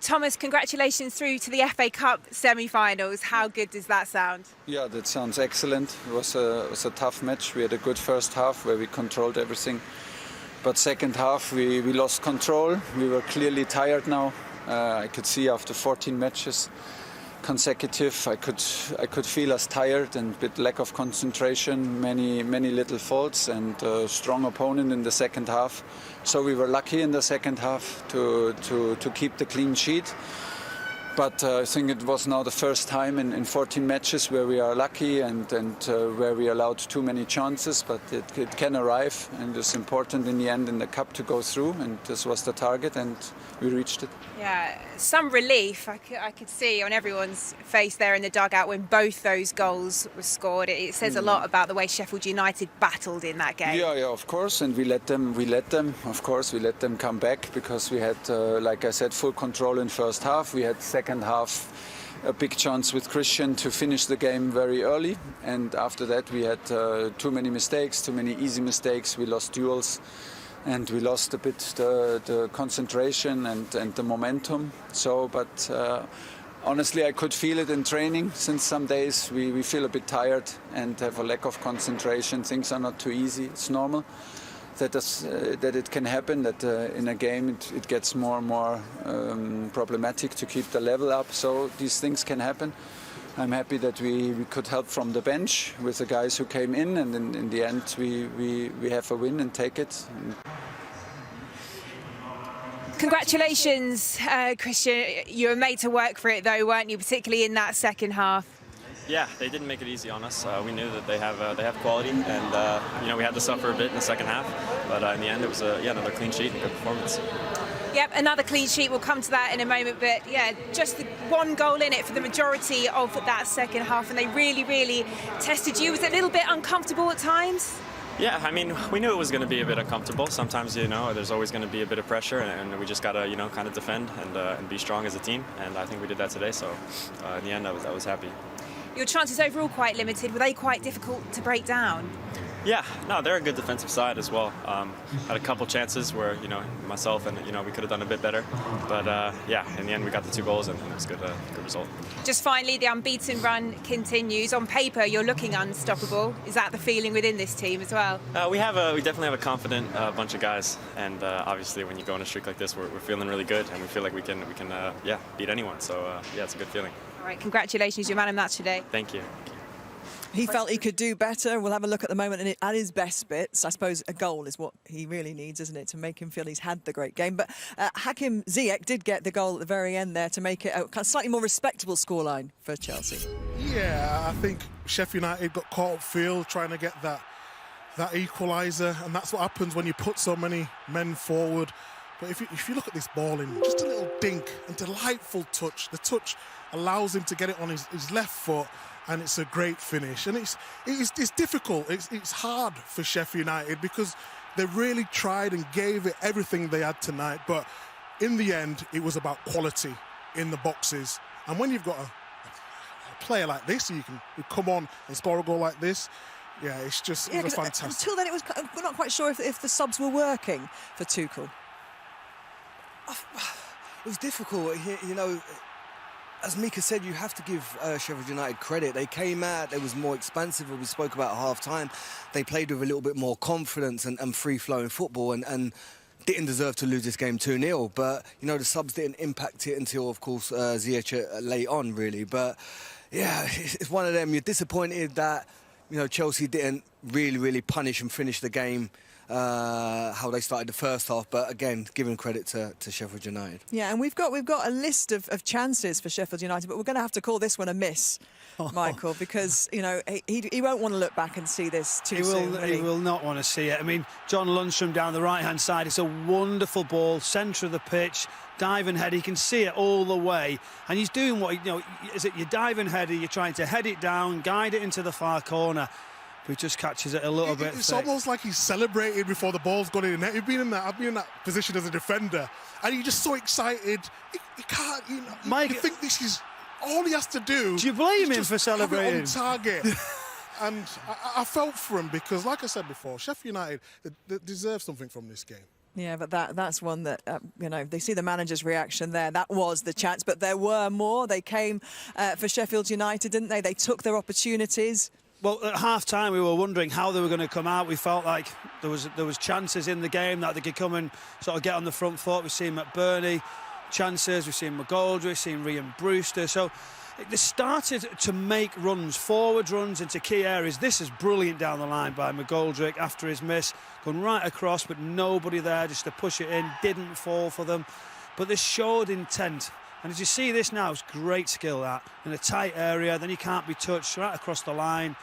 Thomas, congratulations through to the FA Cup semi-finals. How good does that sound? Yeah, that sounds excellent. It was a tough match. We had a good first half where we controlled everything. But second half we lost control. We were clearly tired now. I could see after 14 matches consecutive, I could feel us tired and a bit lack of concentration, many little faults, and a strong opponent in the second half. So we were lucky in the second half to keep the clean sheet. But I think it was now the first time in 14 matches where we are lucky and where we allowed too many chances. But it can arrive, and it's important in the end in the cup to go through. And this was the target, and we reached it. Yeah, some relief I could see on everyone's face there in the dugout when both those goals were scored. It says a lot about the way Sheffield United battled in that game. Yeah, of course, and we let them. Of course, we let them come back because we had, like I said, full control in first half. We had second half a big chance with Christian to finish the game very early, and after that we had too many mistakes, too many easy mistakes. We lost duels. And we lost a bit the concentration and the momentum. So, but honestly, I could feel it in training. Since some days we feel a bit tired and have a lack of concentration. Things are not too easy. It's normal that it can happen, that in a game it gets more and more problematic to keep the level up. So these things can happen. I'm happy that we could help from the bench with the guys who came in, and in the end we have a win and take it. Congratulations, Christian. You were made to work for it though, weren't you, particularly in that second half? Yeah, they didn't make it easy on us. We knew that they have quality, and we had to suffer a bit in the second half. But in the end, it was another clean sheet and good performance. Yep, another clean sheet. We'll come to that in a moment. But yeah, just the one goal in it for the majority of that second half, and they really tested you. Was it a little bit uncomfortable at times? Yeah, I mean, we knew it was going to be a bit uncomfortable. Sometimes, there's always going to be a bit of pressure, and we just got to, kind of defend and be strong as a team. And I think we did that today. So in the end, I was happy. Your chances overall quite limited. Were they quite difficult to break down? Yeah, no, they're a good defensive side as well. Had a couple chances where, myself and, we could have done a bit better. But, in the end, we got the 2 goals, and it was a good result. Just finally, the unbeaten run continues. On paper, you're looking unstoppable. Is that the feeling within this team as well? We definitely have a confident bunch of guys. And obviously, when you go on a streak like this, we're feeling really good, and we feel like we can beat anyone. So, it's a good feeling. All right, congratulations. You're man of the match today. Thank you. He felt he could do better. We'll have a look at the moment and at his best bits. I suppose a goal is what he really needs, isn't it, to make him feel he's had the great game. But Hakim Ziyech did get the goal at the very end there to make it a slightly more respectable scoreline for Chelsea. Yeah, I think Sheffield United got caught upfield trying to get that equaliser, and that's what happens when you put so many men forward. But if you look at this ball in, just a little dink and delightful touch. The touch allows him to get it on his left foot, and it's a great finish. And it's difficult. It's hard for Sheffield United because they really tried and gave it everything they had tonight. But in the end, it was about quality in the boxes. And when you've got a player like this, you come on and score a goal like this. Yeah, it was fantastic. Until then, we're not quite sure if the subs were working for Tuchel. It was difficult, As Mika said, you have to give Sheffield United credit. They came out, they was more expansive, as we spoke about at half-time. They played with a little bit more confidence and free-flowing football and didn't deserve to lose this game 2-0. But, the subs didn't impact it until, of course, Ziyech late on, really. But, yeah, it's one of them. You're disappointed that, Chelsea didn't really punish and finish the game how they started the first half, but again, giving credit to Sheffield United. Yeah, and we've got a list of chances for Sheffield United, but we're going to have to call this one a miss, Michael, because he won't want to look back and see this too soon. He will not want to see it. I mean, John Lundstram down the right-hand side, it's a wonderful ball, centre of the pitch, diving header. He can see it all the way, and he's doing what is it? Your diving header, you're trying to head it down, guide it into the far corner. He just catches it a little bit. It's almost like he's celebrated before the ball's gone in the net. I've been in that position as a defender, and you're just so excited. You can't, Mike, you think this is all he has to do. Do you blame him for celebrating? On target. And I felt for him because, like I said before, Sheffield United they deserve something from this game. Yeah, but that's one that, they see the manager's reaction there. That was the chance, but there were more. They came for Sheffield United, didn't they? They took their opportunities. Well, at half-time, we were wondering how they were going to come out. We felt like there was chances in the game that they could come and sort of get on the front foot. We've seen McBurney chances, we've seen McGoldrick, we've seen Ryan Brewster. So they started to make runs, forward runs into key areas. This is brilliant down the line by McGoldrick after his miss. Going right across, but nobody there just to push it in. Didn't fall for them. But they showed intent. And as you see this now, it's great skill that. In a tight area, then he can't be touched, right across the line.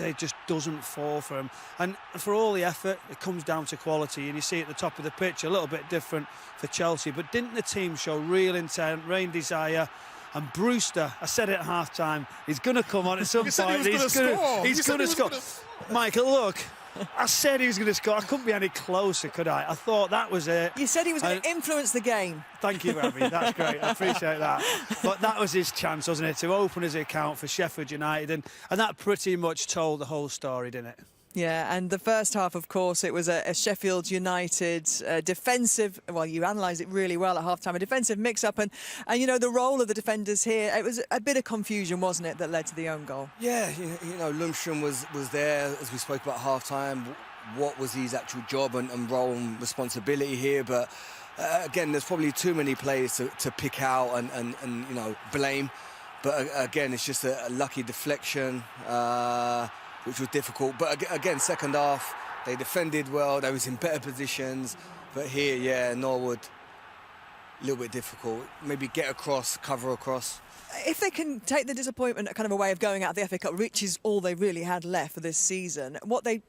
It just doesn't fall for him. And for all the effort, it comes down to quality. And you see at the top of the pitch, a little bit different for Chelsea. But didn't the team show real intent, real desire? And Brewster, I said it at half-time, he's going to come on at some point. He's going to score. Michael, look. I said he was going to score. I couldn't be any closer, could I? I thought that was it. You said he was going to influence the game. Thank you, Abby. That's great. I appreciate that. But that was his chance, wasn't it, to open his account for Sheffield United. And that pretty much told the whole story, didn't it? Yeah, and the first half, of course, it was a Sheffield United defensive, well, you analysed it really well at half-time, a defensive mix-up. And, the role of the defenders here, it was a bit of confusion, wasn't it, that led to the own goal? Yeah, Lundstrom was there, as we spoke about half-time. What was his actual job and role and responsibility here? But, again, there's probably too many players to pick out and blame. But, again, it's just a lucky deflection. Which was difficult. But again, second half, they defended well, they was in better positions. But here, yeah, Norwood, a little bit difficult. Maybe get across, cover across. If they can take the disappointment kind of a way of going out of the FA Cup, which is all they really had left for this season, what they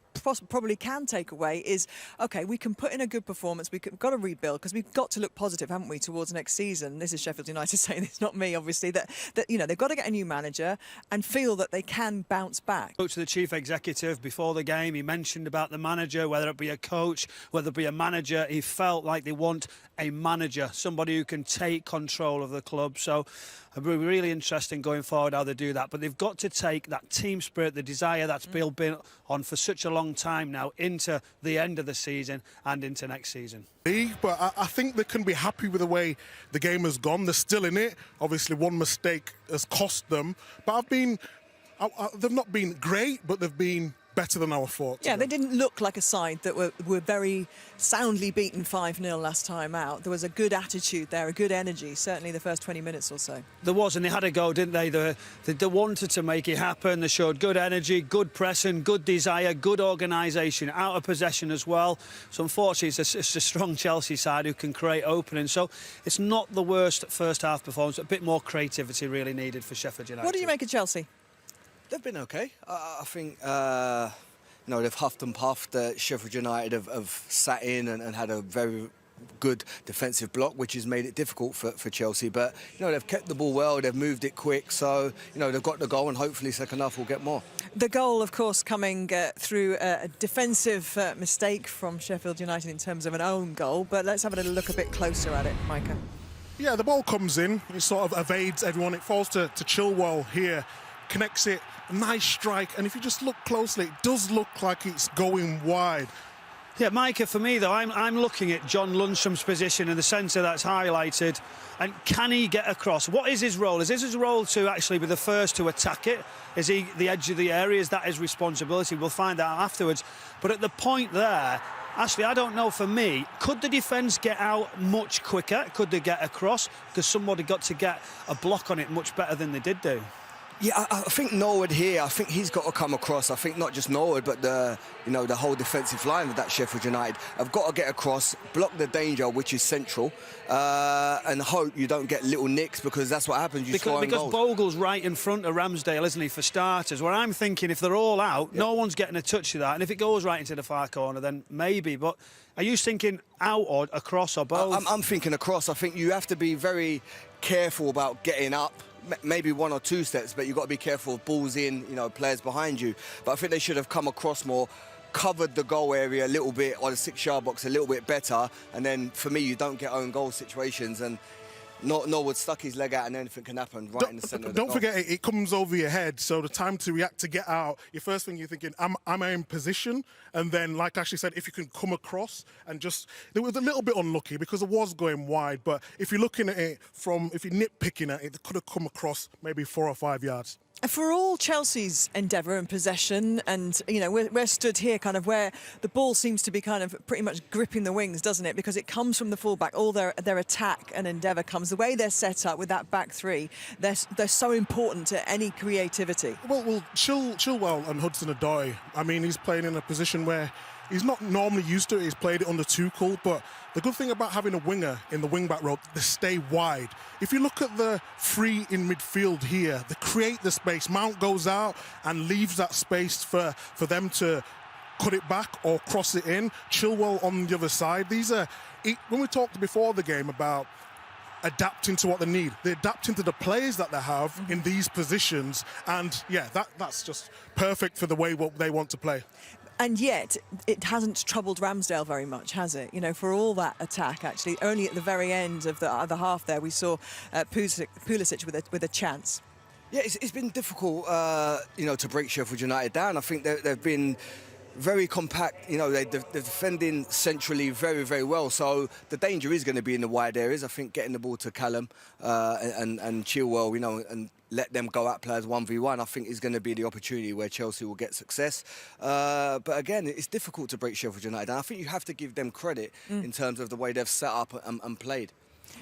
probably can take away is, OK, we can put in a good performance, we've got to rebuild, because we've got to look positive, haven't we, towards next season. This is Sheffield United saying this, not me, obviously, that they've got to get a new manager and feel that they can bounce back. Spoke to the chief executive before the game. He mentioned about the manager, whether it be a coach, whether it be a manager. He felt like they want a manager, somebody who can take control of the club. So it'll be really interesting going forward how they do that. But they've got to take that team spirit, the desire that's been on for such a long time now into the end of the season and into next season. But I think they can be happy with the way the game has gone. They're still in it. Obviously, one mistake has cost them. But they've not been great, but they've been better than our thoughts. Yeah, they didn't look like a side that were very soundly beaten 5-0 last time out. There was a good attitude there, a good energy, certainly the first 20 minutes or so. There was, and they had a go, didn't they? They wanted to make it happen. They showed good energy, good pressing, good desire, good organisation, out of possession as well. So unfortunately, it's a strong Chelsea side who can create openings. So it's not the worst first half performance. A bit more creativity really needed for Sheffield United. What do you make of Chelsea? They've been okay. I think, they've huffed and puffed. Sheffield United have sat in and had a very good defensive block, which has made it difficult for Chelsea. But, they've kept the ball well, they've moved it quick. So, they've got the goal, and hopefully second half we'll get more. The goal, of course, coming through a defensive mistake from Sheffield United in terms of an own goal. But let's have a little look a bit closer at it, Micah. Yeah, the ball comes in, it sort of evades everyone. It falls to Chilwell here, connects it, a nice strike, and if you just look closely, it does look like it's going wide. Yeah, Micah, for me, though, I'm looking at John Lundstrom's position in the centre that's highlighted, and can he get across? What is his role? Is his role to actually be the first to attack it? Is he the edge of the area? Is that his responsibility? We'll find out afterwards. But at the point there, actually, I don't know, for me, could the defence get out much quicker? Could they get across? Because somebody got to get a block on it much better than they did do. Yeah, I think Norwood here, I think he's got to come across. I think not just Norwood, but the whole defensive line of that Sheffield United have got to get across, block the danger, which is central, and hope you don't get little nicks, because that's what happens. Because Bogle's right in front of Ramsdale, isn't he, for starters? Where I'm thinking if they're all out, no one's getting a touch of that, and if it goes right into the far corner, then maybe. But are you thinking out or across or both? I'm thinking across. I think you have to be very careful about getting up. Maybe one or two steps, but you've got to be careful of balls in, players behind you. But I think they should have come across more, covered the goal area a little bit, or the 6-yard box a little bit better, and then for me, you don't get own goal situations. And Norwood stuck his leg out and anything can happen right in the centre of the Don't goal. forget, it comes over your head, so the time to react, to get out, your first thing you're thinking, am I in position? And then, like Ashley said, if you can come across and just... It was a little bit unlucky because it was going wide, but if you're looking at it if you're nitpicking at it, it could have come across maybe 4 or 5 yards. For all Chelsea's endeavour and possession, and we're stood here kind of where the ball seems to be kind of pretty much gripping the wings, doesn't it? Because it comes from the fullback. All their attack and endeavour comes. The way they're set up with that back three, they're so important to any creativity. Well, Chilwell and Hudson-Odoi, I mean, he's playing in a position where he's not normally used to it. He's played it under Tuchel, but the good thing about having a winger in the wing-back role, they stay wide. If you look at the three in midfield here, they create the space. Mount goes out and leaves that space for them to cut it back or cross it in. Chilwell on the other side. When we talked before the game about adapting to what they need, they adapt into the players that they have in these positions, and yeah, that's just perfect for the way what they want to play. And yet, it hasn't troubled Ramsdale very much, has it? For all that attack, actually, only at the very end of the other half there, we saw Pulisic with a chance. Yeah, it's been difficult, to break Sheffield United down. I think they've been very compact. They're defending centrally very, very well. So the danger is going to be in the wide areas. I think getting the ball to Callum and Chilwell, and let them go at players 1v1, I think is going to be the opportunity where Chelsea will get success. But again, it's difficult to break Sheffield United down. I think you have to give them credit in terms of the way they've set up and played.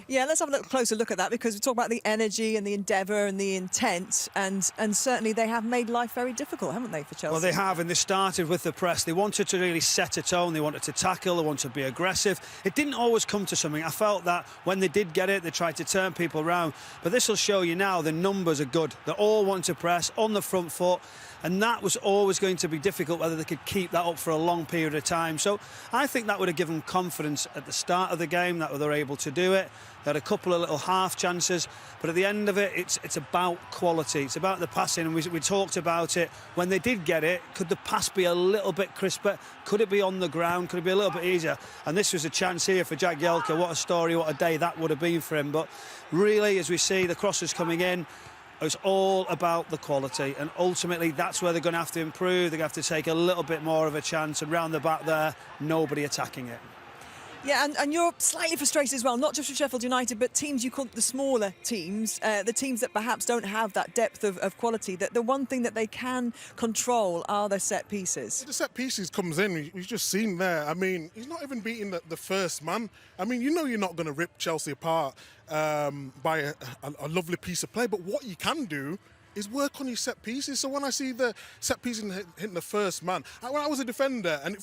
Yeah, let's have a little closer look at that, because we talk about the energy and the endeavour and the intent, and certainly they have made life very difficult, haven't they, for Chelsea? Well, they have, and they started with the press. They wanted to really set a tone. They wanted to tackle. They wanted to be aggressive. It didn't always come to something. I felt that when they did get it, they tried to turn people around. But this will show you now the numbers are good. They all want to press on the front foot, and that was always going to be difficult, whether they could keep that up for a long period of time. So I think that would have given confidence at the start of the game that they were able to do it. They had a couple of little half chances, but at the end of it, it's about quality. It's about the passing, and we talked about it. When they did get it, could the pass be a little bit crisper? Could it be on the ground? Could it be a little bit easier? And this was a chance here for Jagielka. What a story, what a day that would have been for him. But really, as we see the crosses coming in, it's all about the quality, and ultimately that's where they're going to have to improve. They're going to have to take a little bit more of a chance, and round the back there, nobody attacking it. Yeah, and you're slightly frustrated as well, not just with Sheffield United, but teams you call the smaller teams, the teams that perhaps don't have that depth of quality. That the one thing that they can control are their set pieces. The set pieces comes in, we've just seen there. I mean, he's not even beating the first man. I mean, you're not going to rip Chelsea apart by a lovely piece of play, but what you can do is work on your set pieces. So when I see the set pieces hitting the first man, when I was a defender, and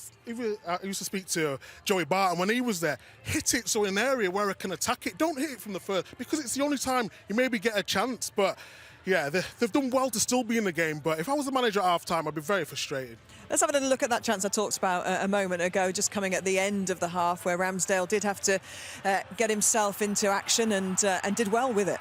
I used to speak to Joey Barton when he was there, hit it so in an area where I can attack it. Don't hit it from the first, because it's the only time you maybe get a chance. But yeah, they've done well to still be in the game. But if I was the manager at half-time, I'd be very frustrated. Let's have a little look at that chance I talked about a moment ago, just coming at the end of the half, where Ramsdale did have to get himself into action and did well with it.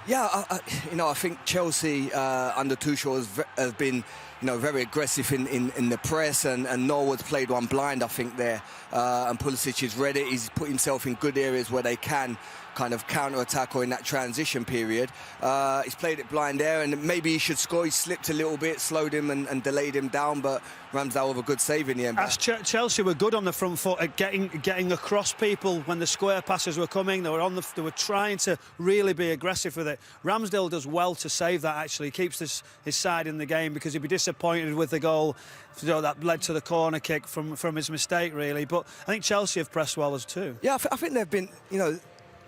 Yeah, I think Chelsea under Tuchel has been, very aggressive in the press, and Norwood's played one blind, I think, there. And Pulisic has read it. He's put himself in good areas where they can kind of counter-attack or in that transition period. He's played it blind there, and maybe he should score. He slipped a little bit, slowed him and delayed him down, but Ramsdale with a good save in the end. Chelsea were good on the front foot at getting across people when the square passes were coming. They were trying to really be aggressive with it. Ramsdale does well to save that, actually. He keeps his side in the game, because he'd be disappointed with the goal that led to the corner kick from his mistake, really. But I think Chelsea have pressed well as too. Yeah, I think they've been,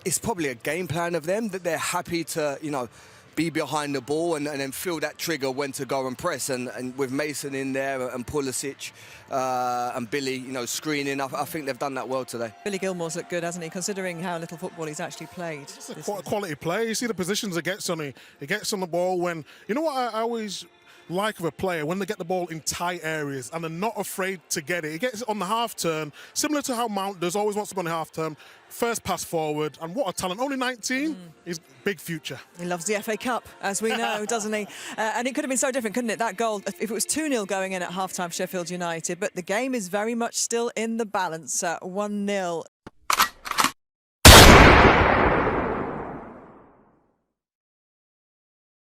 it's probably a game plan of them, that they're happy to, be behind the ball and then feel that trigger when to go and press. And with Mason in there and Pulisic and Billy, screening, I think they've done that well today. Billy Gilmore's looked good, hasn't he, considering how little football he's actually played? It's a quality play. You see the positions it gets on. He gets on the ball when... You know what I always like of a player? When they get the ball in tight areas and they're not afraid to get it. He gets it on the half turn, similar to how Mount does, always wants to go on the half turn. First pass forward, and what a talent. Only 19, he's big future. He loves the FA Cup, as we know, doesn't he? And it could have been so different, couldn't it, that goal, if it was 2-0 going in at half-time, Sheffield United. But the game is very much still in the balance. 1-0